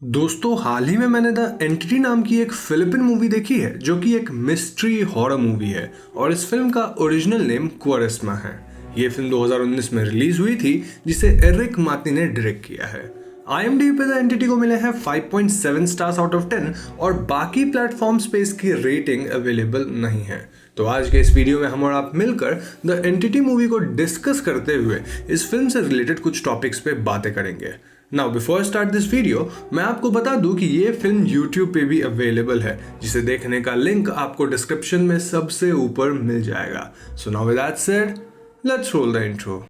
दोस्तों हाल ही में मैंने द एंटिटी नाम की एक फिलिपिन मूवी देखी है जो कि एक मिस्ट्री हॉरर मूवी है और इस फिल्म का ओरिजिनल नेम क्वारेस्मा है। ये फिल्म 2019 में रिलीज हुई थी जिसे एरिक मार्टिन ने डायरेक्ट किया है। IMDb पे द एंटिटी को मिले हैं 5.7 स्टार्स आउट ऑफ 10 और बाकी प्लेटफॉर्म्स पे इसकी रेटिंग अवेलेबल नहीं है। तो आज के इस वीडियो में हम और आप मिलकर द एंटिटी मूवी को डिस्कस करते हुए इस फिल्म से रिलेटेड कुछ टॉपिक्स पे बातें करेंगे। Now before start this video मैं आपको बता दूं कि ये फिल्म YouTube पे भी अवेलेबल है, जिसे देखने का लिंक आपको डिस्क्रिप्शन में सबसे ऊपर मिल जाएगा। So now with that said, let's roll the intro.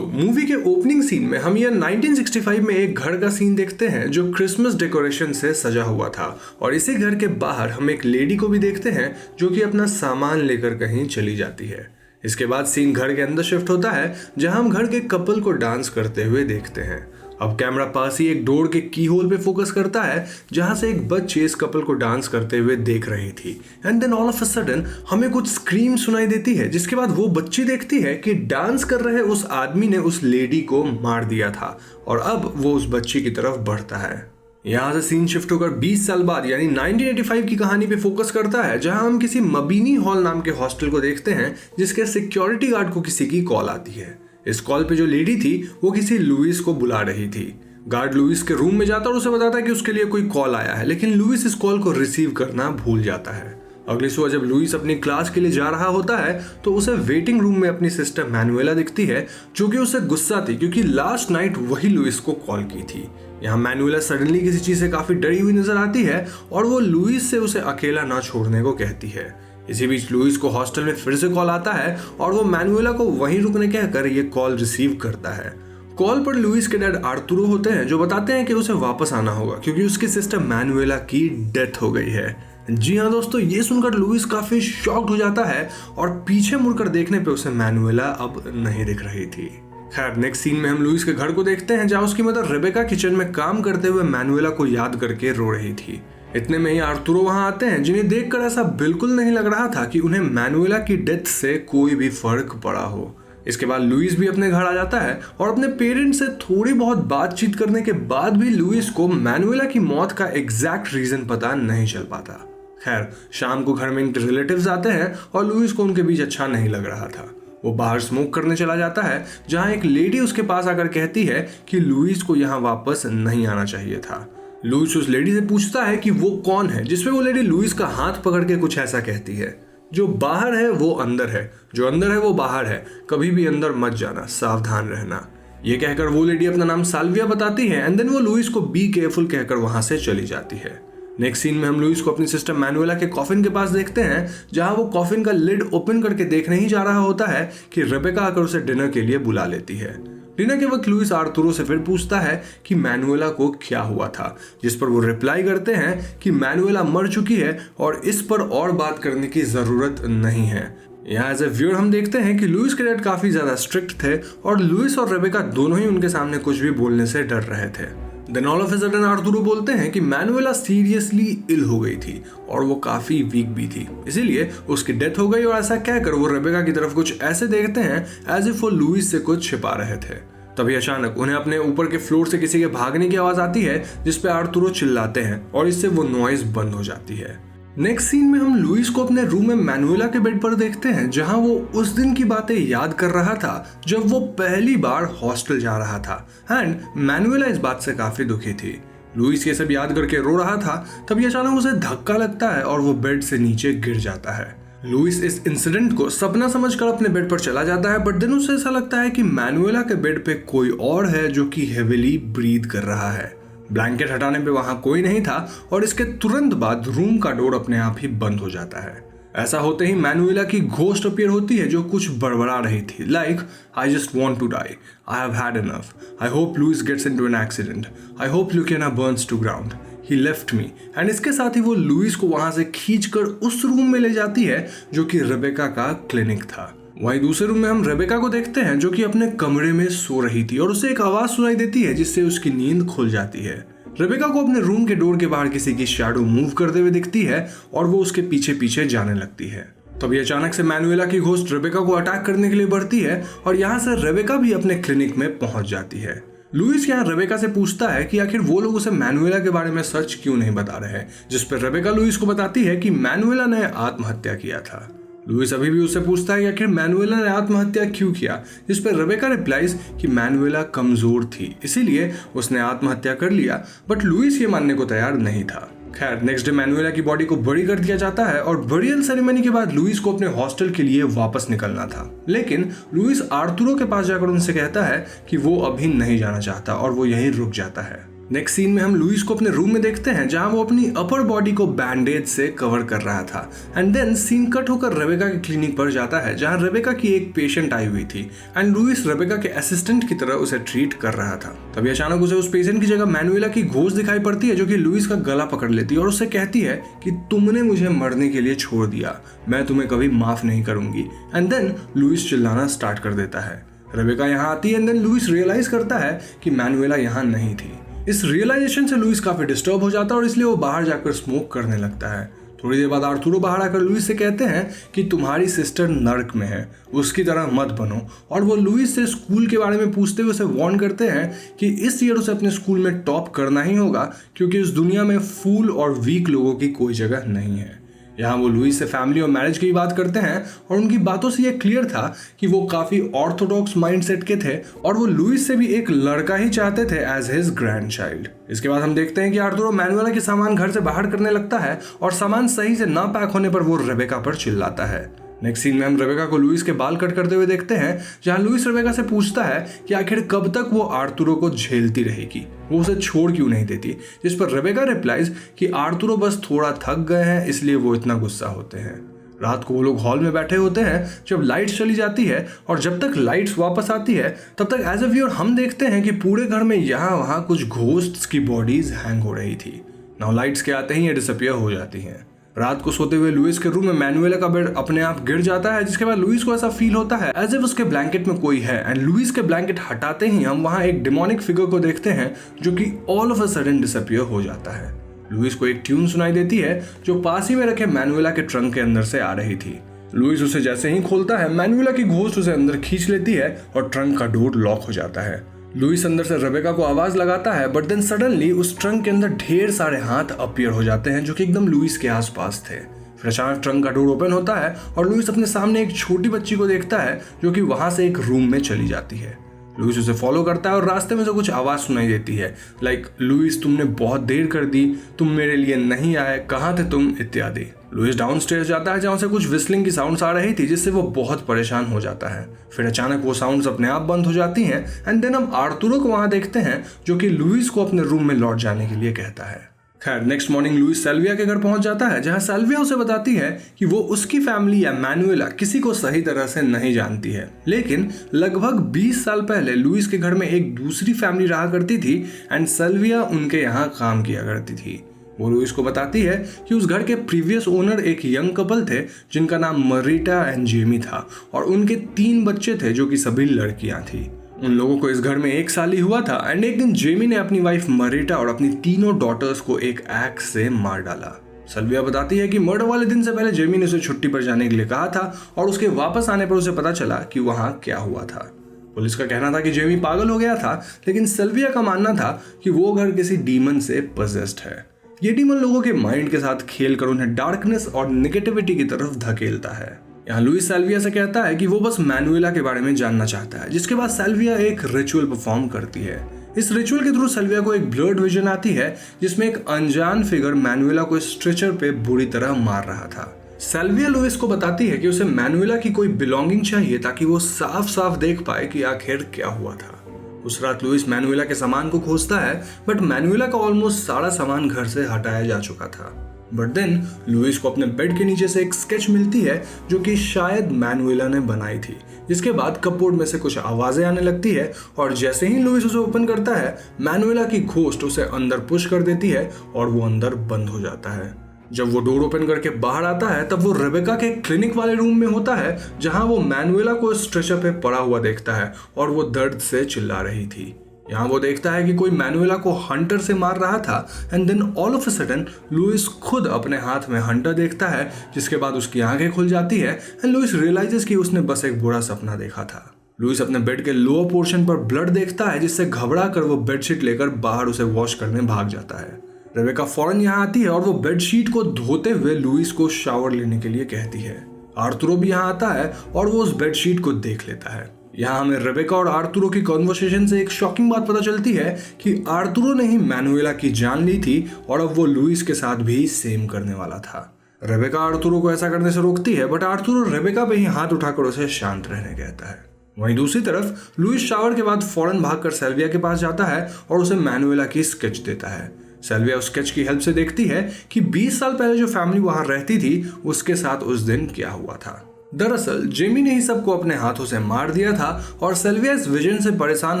Movie के ओपनिंग सीन में हम यह 1965 में एक घर का सीन देखते हैं जो क्रिसमस डेकोरेशन से सजा हुआ था और इसी घर के बाहर हम एक लेडी को भी देखते हैं जो कि अपना सामान लेकर कहीं चली जाती है। इसके बाद सीन घर के अंदर शिफ्ट होता है जहां हम घर के कपल को डांस करते हुए देखते हैं। अब कैमरा पास ही एक डोर के की होल पे फोकस करता है जहां से एक बच्ची इस कपल को डांस करते हुए देख रही थी and then all of a sudden हमें कुछ स्क्रीम सुनाई देती है, जिसके बाद वो बच्ची देखती है कि डांस कर रहे उस आदमी ने उस लेडी को मार दिया था और अब वो उस बच्ची की तरफ बढ़ता है। यहाँ से सीन शिफ्ट होकर 20 साल बाद यानी 1985 की कहानी पे फोकस करता है जहां हम किसी मबीनी हॉल नाम के हॉस्टल को देखते हैं जिसके सिक्योरिटी गार्ड को किसी की कॉल आती है। इस कॉल पे जो लेडी थी वो किसी लुइस को बुला रही थी। गार्ड लुइस के रूम में जाता और उसे बताता है कि उसके लिए कोई कॉल आया है, लेकिन लुइस इस कॉल को रिसीव करना भूल जाता है। अगली सुबह जब लुइस अपनी क्लास के लिए जा रहा होता है तो उसे वेटिंग रूम में अपनी सिस्टर मैनुएला दिखती है जो कि उसे गुस्सा थी क्योंकि लास्ट नाइट वही लुइस को कॉल की थी। यहाँ मैनुएला सडनली किसी चीज से काफी डरी हुई नजर आती है और वो लुइस से उसे अकेला ना छोड़ने को कहती है। इसी बीच लुइस को हॉस्टल में फिर से कॉल आता है और वो मैनुएला को वहीं रुकने कहकर ये कॉल रिसीव करता है। कॉल पर लुइस के डैड आर्तुरो होते हैं जो बताते हैं कि उसे वापस आना होगा क्योंकि उसकी सिस्टर मैनुएला की डेथ हो गई है। जी हाँ दोस्तों, ये सुनकर लुइस काफी शॉक्ड हो जाता है और पीछे मुड़कर देखने पे उसे मैनुएला अब नहीं दिख रही थी। खैर नेक्स्ट सीन में हम लुइस के घर को देखते हैं जहाँ उसकी मदर रेबेका किचन में काम करते हुए मैनुएला को याद करके रो रही थी। इतने में ही आर्तुरो वहां आते हैं जिन्हें देखकर ऐसा बिल्कुल नहीं लग रहा था कि उन्हें मैनुएला की डेथ से कोई भी फर्क पड़ा हो। इसके बाद लुइस भी अपने घर आ जाता है और अपने पेरेंट्स से थोड़ी बहुत बातचीत करने के बाद भी लुइस को मैनुएला की मौत का एग्जैक्ट रीजन पता नहीं चल पाता। खैर शाम को घर में इनके रिलेटिव्स आते हैं और लुइस को उनके बीच अच्छा नहीं लग रहा था। वो बाहर स्मोक करने चला जाता है जहां एक लेडी उसके पास आकर कहती है कि लुइस को यहाँ वापस नहीं आना चाहिए था। लुइस उस लेडी से पूछता है कि वो कौन है, जिसपे वो लेडी लुइस का हाथ पकड़ के कुछ ऐसा कहती है, जो बाहर है वो अंदर है, जो अंदर है वो बाहर है, कभी भी अंदर मत जाना, सावधान रहना। ये कहकर वो लेडी अपना नाम साल्विया बताती है एंड देन वो लुइस को बी केयरफुल कहकर वहां से चली जाती है। नेक्स्ट सीन में हम लुइस को अपनी सिस्टर मैनुएला के कॉफिन के पास देखते हैं जहां वो कॉफिन का लिड ओपन करके देखने ही जा रहा होता है कि रेबेका आकर उसे डिनर के लिए बुला लेती है। डिनर के वक्त लुइस आर्तुरो से फिर पूछता है कि मैनुएला को क्या हुआ था, जिस पर वो रिप्लाई करते हैं कि मैनुएला मर चुकी है और इस पर और बात करने की जरूरत नहीं है। यहाँ एज ए व्यूअर हम देखते हैं कि लुइस के डैड काफी ज्यादा स्ट्रिक्ट थे और लुइस और रेबेका दोनों ही उनके सामने कुछ भी बोलने से डर रहे थे। Then all of a sudden Arturo बोलते हैं कि मैनुएला सीरियसली इल हो गई थी और वो काफी वीक भी थी, इसीलिए उसकी डेथ हो गई और ऐसा कहकर वो रेबेका की तरफ कुछ ऐसे देखते हैं एज इफ वो लुइस से कुछ छिपा रहे थे। तभी अचानक उन्हें अपने ऊपर के फ्लोर से किसी के भागने की आवाज आती है जिसपे आर्तुरो चिल्लाते हैं और इससे वो नॉइज बंद हो जाती है। नेक्स्ट सीन में हम लुइस को अपने रूम में मैनुएला के बेड पर देखते हैं जहां वो उस दिन की बातें याद कर रहा था जब वो पहली बार हॉस्टल जा रहा था एंड मैनुएला इस बात से काफी दुखी थी। लुइस ये सब याद करके रो रहा था, तभी अचानक उसे धक्का लगता है और वो बेड से नीचे गिर जाता है। लुइस इस इंसिडेंट को सपना समझकर अपने बेड पर चला जाता है, बट देन उसे ऐसा लगता है कि मैनुएला के बेड पे कोई और है जो कि हेविली ब्रीथ कर रहा है। ब्लैंकेट हटाने पे वहां कोई नहीं था और इसके तुरंत बाद रूम का डोर अपने आप ही बंद हो जाता है। ऐसा होते ही मैनुएला की घोस्ट अपीयर होती है जो कुछ बड़बड़ा रही थी, like I just want to die, I have had enough, I hope Luis gets into an accident, I hope Lucena burns to ground, he left me. And इसके साथ ही वो लुइस को वहां से खींचकर उस रूम में ले जाती है जो कि रेबेका का क्लिनिक था। वहीं दूसरे रूम में हम रेबेका को देखते हैं जो कि अपने कमरे में सो रही थी और उसे एक आवाज सुनाई देती है जिससे उसकी नींद खुल जाती है। रेबेका को अपने रूम के डोर के बाहर किसी की शैडो मूव करते हुए दिखती है और वो उसके पीछे पीछे जाने लगती है। तभी अचानक से मैनुएला की घोस्ट रेबेका को अटैक करने के लिए बढ़ती है और यहाँ से रेबेका भी अपने क्लिनिक में पहुंच जाती है। लुइस यहाँ रेबेका से पूछता है कि आखिर वो लोग उसे मैनुएला के बारे में सच क्यों नहीं बता रहे हैं, जिस पर रेबेका लुइस को बताती है कि मैनुएला ने आत्महत्या किया था। लुइस अभी भी उससे पूछता है कि आखिर मैनुएला ने आत्महत्या क्यों किया, जिस पर रेबेका रिप्लाइज कि मैनुएला कमजोर थी इसीलिए उसने आत्महत्या कर लिया, बट लुइस ये मानने को तैयार नहीं था। खैर नेक्स्ट डे मैनुएला की बॉडी को बड़ी कर दिया जाता है और बरियल सेरेमनी के बाद लुइस को अपने हॉस्टल के लिए वापस निकलना था, लेकिन लुइस आर्थुरो के पास जाकर उनसे कहता है कि वो अभी नहीं जाना चाहता और वो यहीं रुक जाता है। नेक्स्ट सीन में हम लुइस को अपने रूम में देखते हैं जहां वो अपनी अपर बॉडी को बैंडेज से कवर कर रहा था एंड देन सीन कट होकर रेबेका के क्लिनिक पर जाता है जहां रेबेका की एक पेशेंट आई हुई थी एंड लुइस रेबेका के असिस्टेंट की तरह उसे ट्रीट कर रहा था। तभी अचानक उसे उस पेशेंट की जगह मैनुएला की घोस्ट दिखाई पड़ती है जो कि लुइस का गला पकड़ लेती है और उससे कहती है कि तुमने मुझे मरने के लिए छोड़ दिया, मैं तुम्हें कभी माफ नहीं करूंगी। एंड देन लुइस चिल्लाना स्टार्ट कर देता है। रेबेका यहाँ आती है एंड देन लुइस रियलाइज करता है कि मैनुएला यहाँ नहीं थी। इस रियलाइजेशन से लुइस काफी डिस्टर्ब हो जाता है और इसलिए वो बाहर जाकर स्मोक करने लगता है। थोड़ी देर बाद आर्थुरो बाहर आकर लुइस से कहते हैं कि तुम्हारी सिस्टर नर्क में है, उसकी तरह मत बनो, और वो लुइस से स्कूल के बारे में पूछते हुए उसे वार्न करते हैं कि इस ईयर उसे अपने स्कूल में टॉप करना ही होगा क्योंकि इस दुनिया में फूल और वीक लोगों की कोई जगह नहीं है। यहाँ वो लुइस से फैमिली और मैरिज की बात करते हैं और उनकी बातों से ये क्लियर था कि वो काफी ऑर्थोडॉक्स माइंडसेट के थे और वो लुइस से भी एक लड़का ही चाहते थे एज हिज ग्रैंडचाइल्ड। इसके बाद हम देखते हैं कि आर्थुरो मैनुएला के सामान घर से बाहर करने लगता है और सामान सही से ना पैक होने पर वो रेबेका पर चिल्लाता है। नेक्स्ट सीन में हम रेबेका को लुइस के बाल कट करते हुए देखते हैं जहां लुइस रेबेका से पूछता है कि आखिर कब तक वो आर्थुरो को झेलती रहेगी, वो उसे छोड़ क्यों नहीं देती, जिस पर रेबेका रिप्लाइज कि आर्थुरो बस थोड़ा थक गए हैं इसलिए वो इतना गुस्सा होते हैं। रात को वो लोग हॉल में बैठे होते हैं जब लाइट्स चली जाती है और जब तक लाइट्स वापस आती है तब तक एज अ व्यूअर हम देखते हैं कि पूरे घर में यहाँ वहाँ कुछ घोस्ट्स की बॉडीज हैंग हो रही थी। नाउ लाइट्स के आते ही ये डिसअपियर हो जाती हैं। रात को सोते हुए लुइस के रूम में मैनुएला का बेड अपने आप गिर जाता है जिसके बाद लुइस को ऐसा फील होता है एज इफ उसके ब्लैंकेट में कोई है एंड लुइस के ब्लैंकेट हटाते ही हम वहां एक डिमोनिक फिगर को देखते हैं जो कि all of a sudden disappear हो जाता है। लुइस को एक ट्यून सुनाई देती है जो पास ही में रखे मैनुएला के ट्रंक के अंदर से आ रही थी। लुइस उसे जैसे ही खोलता है मैनुएला की घोस्ट उसे अंदर खींच लेती है और ट्रंक का डोर लॉक हो जाता है। लुइस अंदर से रेबेका को आवाज लगाता है बट देन सडनली उस ट्रंक के अंदर ढेर सारे हाथ अपीयर हो जाते हैं जो कि एकदम लुइस के आसपास थे। फिर अचानक ट्रंक का डोर ओपन होता है और लुइस अपने सामने एक छोटी बच्ची को देखता है जो कि वहां से एक रूम में चली जाती है। लुइस उसे फॉलो करता है और रास्ते में से कुछ आवाज सुनाई देती है लाइक लुइस तुमने बहुत देर कर दी, तुम मेरे लिए नहीं आए, कहाँ थे तुम, इत्यादि। लुइस डाउनस्टेयर्स जाता है जहाँ से कुछ विस्लिंग की साउंड्स आ रही थी जिससे वो बहुत परेशान हो जाता है। फिर अचानक वो साउंड्स अपने आप बंद हो जाती हैं एंड देन हम आर्थुरो को वहां देखते हैं जो कि लुइस को अपने रूम में लौट जाने के लिए कहता है। खैर नेक्स्ट मॉर्निंग लुइस सेल्विया के घर पहुंच जाता है जहां सेल्विया उसे बताती है कि वो उसकी फैमिली या मैनुएला किसी को सही तरह से नहीं जानती है, लेकिन लगभग 20 साल पहले लुइस के घर में एक दूसरी फैमिली रहा करती थी एंड सेल्विया उनके यहाँ काम किया करती थी। वो लुइस को बताती है कि उस घर के प्रीवियस ओनर एक यंग कपल थे जिनका नाम मरीटा एंड जेमी था और उनके 3 बच्चे थे जो कि सभी लड़कियां थी। उन लोगों को इस घर में 1 साल ही हुआ था एंड एक दिन जेमी ने अपनी वाइफ मरीटा और अपनी तीनों डॉटर्स को एक एक्स से मार डाला। सेल्विया बताती है कि मर्डर वाले दिन से पहले जेमी ने उसे छुट्टी पर जाने के लिए कहा था और उसके वापस आने पर उसे पता चला कि वहां क्या हुआ था। पुलिस का कहना था कि जेमी पागल हो गया था, लेकिन सेल्विया का मानना था कि वो घर किसी डीमन से पजेस्ड है। ये डीमन लोगों के माइंड के साथ खेल कर उन्हें डार्कनेस और नेगेटिविटी की तरफ धकेलता है। यहाँ लुइस सेल्विया से कहता है कि वो बस मैनुएला के बारे में जानना चाहता है, जिसके बाद सेल्विया एक रिचुअल परफॉर्म करती है। इस रिचुअल के थ्रू सेल्विया को एक ब्लर्ड विजन आती है जिसमें एक अनजान फिगर मैनुएला को स्ट्रेचर पे बुरी तरह मार रहा था। सेल्विया लुइस को बताती है कि उसे मैनुएला की कोई बिलोंगिंग चाहिए ताकि वो साफ साफ देख पाए कि आखिर क्या हुआ था। उस रात लुइस मैनुएला के सामान को खोजता है बट मैनुएला का ऑलमोस्ट सारा सामान घर से हटाया जा चुका था। बट देन लुइस को अपने बेड के नीचे से एक स्केच मिलती है जो कि शायद मैनुएला ने बनाई थी, जिसके बाद कपबोर्ड में से कुछ आवाजें आने लगती है और जैसे ही लुइस उसे ओपन करता है मैनुएला की घोस्ट उसे अंदर पुश कर देती है और वो अंदर बंद हो जाता है। जब वो डोर ओपन करके बाहर आता है तब वो रेबेका के क्लिनिक वाले रूम में होता है, जहां वो मैनुएला को स्ट्रेचर पे पड़ा हुआ देखता है और वो दर्द से चिल्ला रही थी। यहाँ वो देखता है कि कोई मैनुएला को हंटर से मार रहा था and then all of a sudden Luis खुद अपने हाथ में हंटर देखता है, जिसके बाद उसकी आंखें खुल जाती है एंड लुइस रियलाइजेस कि उसने बस एक बुरा सपना देखा था। लुइस अपने बेड के लोअर पोर्शन पर ब्लड देखता है, जिससे घबरा कर वो बेडशीट लेकर बाहर उसे वॉश करने भाग जाता है। रेबेका फौरन यहाँ आती है और वो बेडशीट को धोते हुए लुइस को शावर लेने के लिए कहती है। आर्थुरो भी यहाँ आता है और वो उस बेडशीट को देख लेता है। यहाँ हमें रेबेका और आर्थुरो की कॉन्वर्सेशन से एक शॉकिंग बात पता चलती है कि आर्थुरो ने ही मैनुएला की जान ली थी और अब वो लुइस के साथ भी सेम करने वाला था। रेबेका आर्थुरो को ऐसा करने से रोकती है, बट आर्थुरो रेबेका पे ही हाथ उठाकर उसे शांत रहने कहता है। वहीं दूसरी तरफ लुइस शावर के बाद फौरन भागकर सेल्विया के पास जाता है और उसे मैनुएला की स्केच देता है। सेल्विया उस स्केच की हेल्प से देखती है कि 20 साल पहले जो फैमिली वहां रहती थी उसके साथ उस दिन क्या हुआ था। दरअसल जेमी ने ही सबको अपने हाथों से मार दिया था और सेल्विया इस विजन से परेशान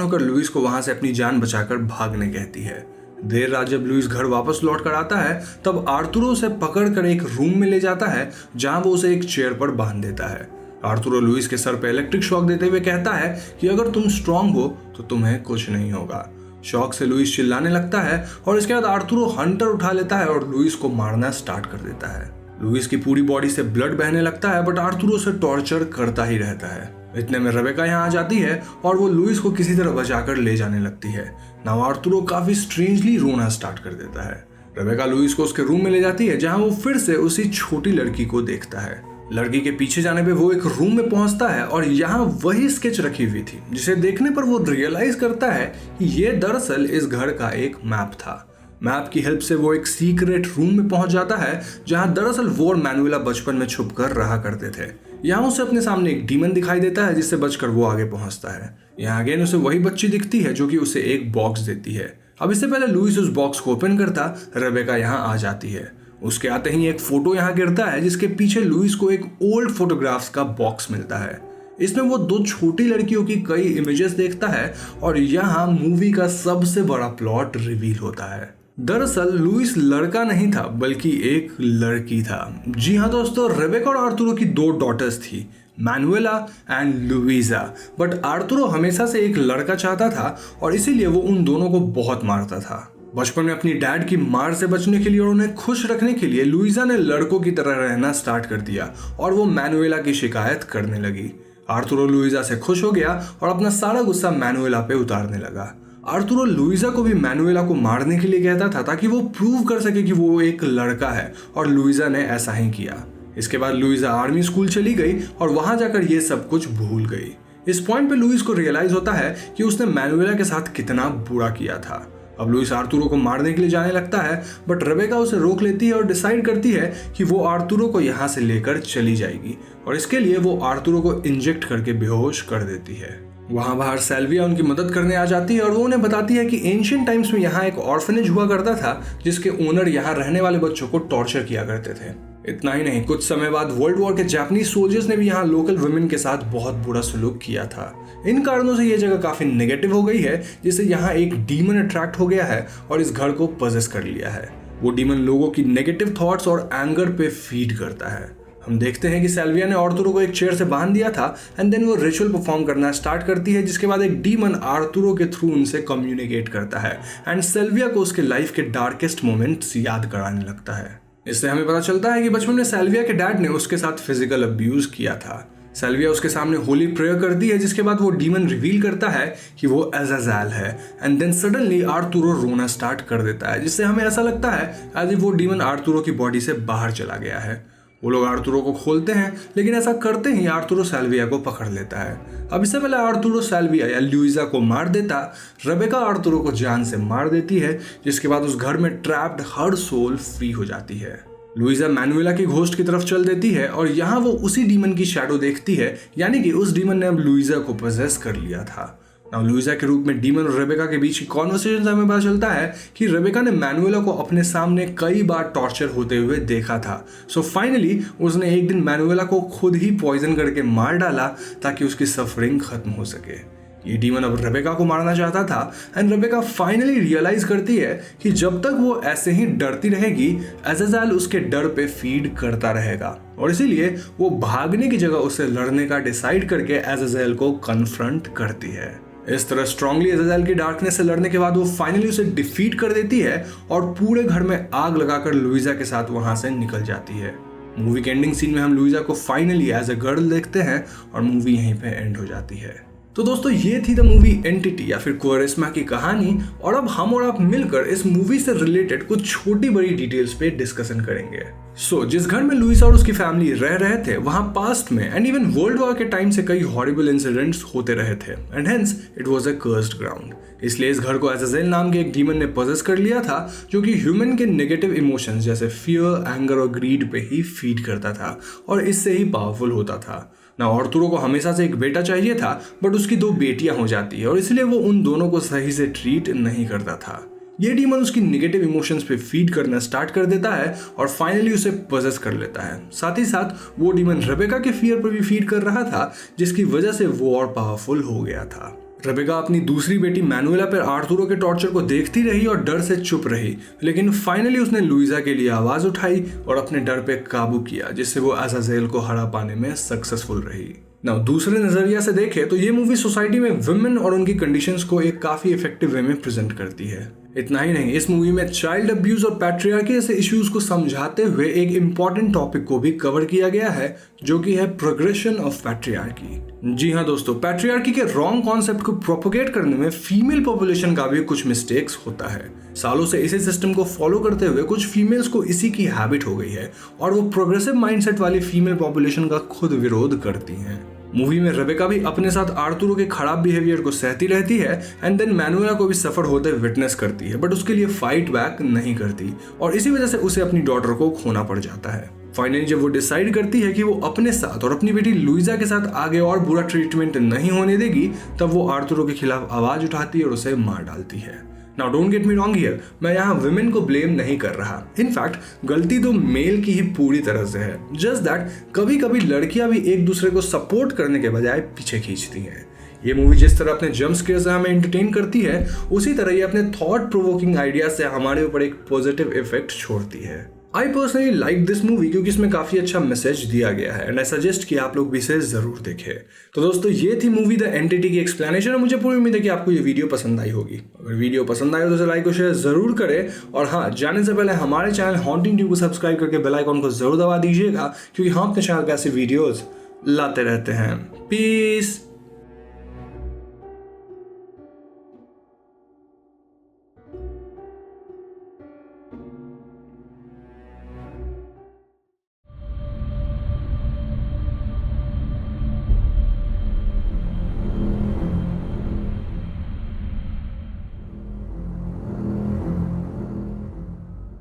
होकर लुइस को वहां से अपनी जान बचाकर भागने कहती है। देर रात जब लुइस घर वापस लौट कर आता है तब आर्थुरो उसे पकड़कर एक रूम में ले जाता है, जहां वो उसे एक चेयर पर बांध देता है। आर्थुरो लुइस के सर पे इलेक्ट्रिक शॉक देते हुए कहता है कि अगर तुम स्ट्रांग हो तो तुम्हें कुछ नहीं होगा। शॉक से लुइस चिल्लाने लगता है और इसके बाद आर्थुरो हंटर उठा लेता है और लुइस को मारना स्टार्ट कर देता है। लुइस की पूरी बॉडी से ब्लड बहने लगता है, बट आर्थुरो से टॉर्चर करता ही रहता है। इतने में रेबेका यहाँ आ जाती है और वो लुइस को किसी तरह बचाकर ले जाने लगती है। नाउ आर्थुरो काफी स्ट्रेंजली रोना स्टार्ट कर देता है। रेबेका लुइस को उसके रूम में ले जाती है, जहाँ वो फिर से उसी छोटी लड़की को देखता है। लड़की के पीछे जाने पे वो एक रूम में पहुंचता है और यहाँ वही स्केच रखी हुई थी, जिसे देखने पर वो रियलाइज करता है कि ये दरअसल इस घर का एक मैप था। मैप की हेल्प से वो एक सीक्रेट रूम में पहुंच जाता है, जहां दरअसल वो और मैनुएला बचपन में छुप कर रहा करते थे। यहाँ उसे अपने सामने एक डीमन दिखाई देता है, जिससे बचकर वो आगे पहुंचता है। यहाँ अगेन उसे वही बच्ची दिखती है जो कि उसे एक बॉक्स देती है। अब इससे पहले लुइस उस बॉक्स को ओपन करता, रेबेका यहाँ आ जाती है। उसके आते ही एक फोटो यहाँ गिरता है, जिसके पीछे लुइस को एक ओल्ड फोटोग्राफ्स का बॉक्स मिलता है। इसमें वो दो छोटी लड़कियों की कई इमेजेस देखता है और यहाँ मूवी का सबसे बड़ा प्लॉट रिवील होता है। दरअसल लुइस लड़का नहीं था बल्कि एक लड़की था। जी हाँ दोस्तों, रेबेका और आर्थुरो की दो डॉटर्स थी, Manuela and Luisa. But Arturo हमेशा से एक लड़का चाहता था और इसीलिए वो उन दोनों को बहुत मारता था। बचपन में अपनी डैड की मार से बचने के लिए और उन्हें खुश रखने के लिए लुइजा ने लड़कों की तरह रहना स्टार्ट कर दिया और वो मैनुएला की शिकायत करने लगी। आर्थुरो लुइजा से खुश हो गया और अपना सारा गुस्सा मैनुएला पे उतारने लगा। आर्थुरो लुइजा को भी मैनुएला को मारने के लिए कहता था ताकि वो प्रूव कर सके कि वो एक लड़का है, और लुइजा ने ऐसा ही किया। इसके बाद लुइजा आर्मी स्कूल चली गई और वहां जाकर ये सब कुछ भूल गई। इस पॉइंट पे लुइस को रियलाइज होता है कि उसने मैनुएला के साथ कितना बुरा किया था। अब लुइस आर्थुरो को मारने के लिए जाने लगता है, बट रेबेका उसे रोक लेती है और डिसाइड करती है कि वो आर्थुरो को यहाँ से लेकर चली जाएगी और इसके लिए वो आर्थुरो को इंजेक्ट करके बेहोश कर देती है। वहां बाहर सेल्विया उनकी मदद करने आ जाती है और वो उन्हें बताती है कि एंशिएंट टाइम्स में यहाँ एक ऑर्फनेज हुआ करता था, जिसके ओनर यहाँ रहने वाले बच्चों को टॉर्चर किया करते थे। इतना ही नहीं, कुछ समय बाद वर्ल्ड वॉर के जापानीज सोल्जर्स ने भी यहाँ लोकल वुमेन के साथ बहुत बुरा सलूक किया था। इन कारणों से ये जगह काफी नेगेटिव हो गई है, जिससे यहाँ एक डीमन अट्रैक्ट हो गया है और इस घर को पजेस कर लिया है। वो डीमन लोगों की नेगेटिव थॉट्स और एंगर पे फीड करता है। हम देखते हैं कि सेल्विया ने आर्थुरो को एक चेयर से बांध दिया था एंड देन वो रिचुअल परफॉर्म करना स्टार्ट करती है, जिसके बाद एक डीमन आर्थुरो के थ्रू उनसे कम्युनिकेट करता है एंड सेल्विया को उसके लाइफ के डार्केस्ट मोमेंट्स याद कराने लगता है। इससे हमें पता चलता है कि बचपन में सेल्विया के डैड ने उसके साथ फिजिकल अब्यूज किया था। सेल्विया उसके सामने होली प्रेयर करती है, जिसके बाद वो डीमन रिवील करता है कि वो अज़ाज़ेल है एंड देन सडनली आर्थुरो रोना स्टार्ट कर देता है, जिससे हमें ऐसा लगता है एज इफ वो डीमन आर्थुरो की बॉडी से बाहर चला गया है। वो लोग आर्थुरो को खोलते हैं, लेकिन ऐसा करते ही आर्थुरो सेल्विया को पकड़ लेता है। अब इससे पहले आर्थुरो सेल्विया या लुइजा को मार देता, रेबेका आर्थुरो को जान से मार देती है, जिसके बाद उस घर में ट्रैप्ड हर सोल फ्री हो जाती है। लुइजा मैनुएला की घोस्ट की तरफ चल देती है और यहाँ वो उसी डीमन की शैडो देखती है, यानी कि उस डीमन ने अब लुइजा को पोजेस कर लिया था। नाउ लुइजा के रूप में डीमन और रेबेका के बीच की कॉन्वर्सेशन से हमें पता चलता है कि रेबेका ने मैनुएला को अपने सामने कई बार टॉर्चर होते हुए देखा था। सो फाइनली उसने एक दिन मैनुएला को खुद ही पॉइजन करके मार डाला ताकि उसकी सफरिंग खत्म हो सके। ये डीमन अब रेबेका को मारना चाहता था एंड रेबेका फाइनली रियलाइज करती है कि जब तक वो ऐसे ही डरती रहेगी अज़ाज़ेल उसके डर पे फीड करता रहेगा और इसीलिए वो भागने की जगह उससे लड़ने का डिसाइड करके अज़ाज़ेल को कन्फ्रंट करती है। इस तरह स्ट्रांगली अज़ाज़ेल की डार्कनेस से लड़ने के बाद वो फाइनली उसे डिफीट कर देती है और पूरे घर में आग लगाकर लुइजा के साथ वहां से निकल जाती है। मूवी के एंडिंग सीन में हम लुइजा को फाइनली एज अ गर्ल देखते हैं और मूवी यहीं पे एंड हो जाती है। तो दोस्तों ये थी द मूवी एंटिटी या फिर क्वारिस्मा की कहानी और अब हम और आप मिलकर इस मूवी से रिलेटेड कुछ छोटी बड़ी डिटेल्स पे डिस्कशन करेंगे। जिस घर में लुइसा और उसकी फैमिली रह रहे थे वहां पास्ट में एंड इवन वर्ल्ड वॉर के टाइम से कई हॉरिबल इंसिडेंट्स होते रहे थे and hence it was a cursed ground. इसलिए इस घर को अज़ाज़ेल नाम के एक डीमन ने पजेस कर लिया था जो कि ह्यूमन के नेगेटिव इमोशंस जैसे फियर, एंगर और ग्रीड पे ही फीड करता था और इससे ही पावरफुल होता था ना। आर्थुरो को हमेशा से एक बेटा चाहिए था बट उसकी 2 बेटियां हो जाती है और इसलिए वो उन दोनों को सही से ट्रीट नहीं करता था। ये डीमन उसकी नेगेटिव इमोशंस पे फीड करना स्टार्ट कर देता है और फाइनली उसे पजेस कर लेता है। साथ ही साथ वो डीमन रेबेका के फियर पर भी फीड कर रहा था जिसकी वजह से वो और पावरफुल हो गया था। रेबेका अपनी दूसरी बेटी मैनुएला पर आर्थुरो के टॉर्चर को देखती रही और डर से चुप रही, लेकिन फाइनली उसने लुइजा के लिए आवाज उठाई और अपने डर पे काबू किया जिससे वो अज़ाज़ेल को हरा पाने में सक्सेसफुल रही। ना दूसरे नजरिया से देखें तो ये मूवी सोसाइटी में वुमेन और उनकी कंडीशंस को एक काफी इफेक्टिव वे में प्रेजेंट करती है। इतना ही नहीं, इस मूवी में चाइल्ड अब्यूज और पैट्रियार्की जैसे इश्यूज को समझाते हुए एक इम्पॉर्टेंट टॉपिक को भी कवर किया गया है जो कि है प्रोग्रेशन ऑफ पैट्रियार्की। जी हाँ दोस्तों, पैट्रियार्की के रॉन्ग कॉन्सेप्ट को प्रोपोगेट करने में फीमेल पॉपुलेशन का भी कुछ मिस्टेक्स होता है। सालों से इसी सिस्टम को फॉलो करते हुए कुछ फीमेल्स को इसी की हैबिट हो गई है और वो प्रोग्रेसिव माइंडसेट वाली फीमेल पॉपुलेशन का खुद विरोध करती हैं। मूवी में रेबेका भी अपने साथ आर्थुरो के खराब बिहेवियर को सहती रहती है एंड देन मैनुएला को भी सफर होते विटनेस करती है बट उसके लिए फाइट बैक नहीं करती और इसी वजह से उसे अपनी डॉटर को खोना पड़ जाता है। फाइनली जब वो डिसाइड करती है कि वो अपने साथ और अपनी बेटी लुइजा के साथ आगे और बुरा ट्रीटमेंट नहीं होने देगी तब वो आर्थुरो के खिलाफ आवाज उठाती है और उसे मार डालती है। Now don't get me wrong here, मैं यहाँ वुमेन को ब्लेम नहीं कर रहा। इनफैक्ट गलती तो मेल की ही पूरी तरह से है। जस्ट दैट कभी कभी लड़कियां भी एक दूसरे को सपोर्ट करने के बजाय पीछे खींचती हैं। ये मूवी जिस तरह अपने जंप स्केयर से हमें एंटरटेन करती है उसी तरह ये अपने थॉट प्रोवोकिंग आइडिया से हमारे ऊपर एक पॉजिटिव इफेक्ट छोड़ती है। I personally like this movie क्योंकि इसमें काफी अच्छा मैसेज दिया गया है एंड आई सजेस्ट कि आप लोग भी इसे जरूर देखें। तो दोस्तों ये थी मूवी द एंटिटी की एक्सप्लेनेशन और मुझे पूरी उम्मीद है कि आपको ये वीडियो पसंद आई होगी। अगर वीडियो पसंद आए तो इसे लाइक और शेयर जरूर करें और हाँ, जाने से पहले हमारे चैनल हॉन्टिंग ट्यूब को सब्सक्राइब करके बेल आइकॉन को जरूर दबा दीजिएगा क्योंकि हम अपने चैनल पे ऐसे वीडियोज लाते रहते हैं। पीस।